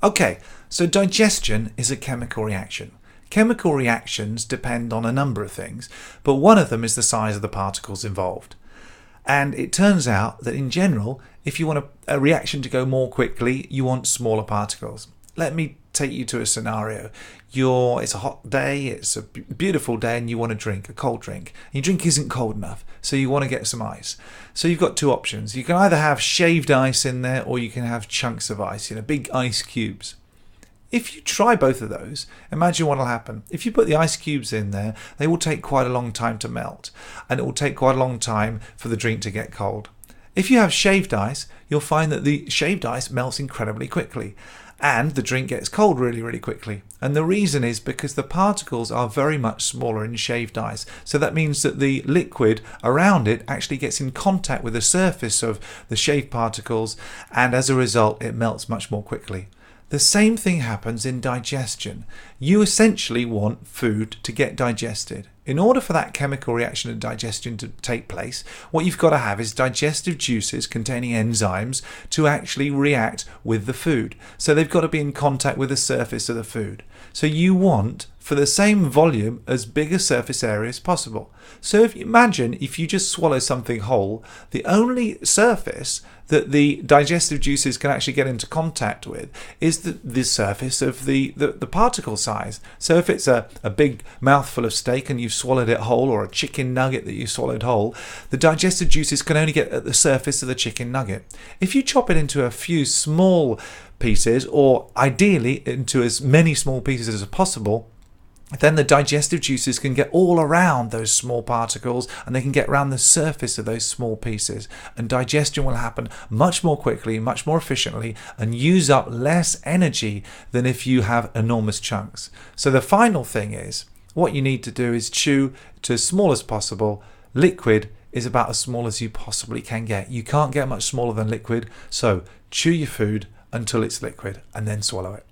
Okay, so digestion is a chemical reaction. Chemical reactions depend on a number of things, but one of them is the size of the particles involved. And it turns out that in general, if you want a reaction to go more quickly, you want smaller particles. Let me take you to a scenario. It's a hot day, it's a beautiful day, and you want to drink a cold drink. Your drink isn't cold enough, so you want to get some ice. So you've got two options. You can either have shaved ice in there, or you can have chunks of ice, big ice cubes. If you try both of those, imagine what will happen. If you put the ice cubes in there, they will take quite a long time to melt, and it will take quite a long time for the drink to get cold. If you have shaved ice, you'll find that the shaved ice melts incredibly quickly, and the drink gets cold really, really quickly. And the reason is because the particles are very much smaller in shaved ice. So that means that the liquid around it actually gets in contact with the surface of the shaved particles, and as a result, it melts much more quickly. The same thing happens in digestion. You essentially want food to get digested. In order for that chemical reaction of digestion to take place, what you've got to have is digestive juices containing enzymes to actually react with the food. So they've got to be in contact with the surface of the food. So you want, for the same volume, as big a surface area as possible. So imagine if you just swallow something whole, the only surface that the digestive juices can actually get into contact with is the surface of the particle size. So if it's a big mouthful of steak and you've swallowed it whole, or a chicken nugget that you swallowed whole, the digestive juices can only get at the surface of the chicken nugget. If you chop it into a few small pieces, or ideally into as many small pieces as possible, then the digestive juices can get all around those small particles, and they can get around the surface of those small pieces, and digestion will happen much more quickly, much more efficiently, and use up less energy than if you have enormous chunks. So the final thing is, what you need to do is chew to as small as possible. Liquid is about as small as you possibly can get. You can't get much smaller than liquid, so chew your food until it's liquid and then swallow it.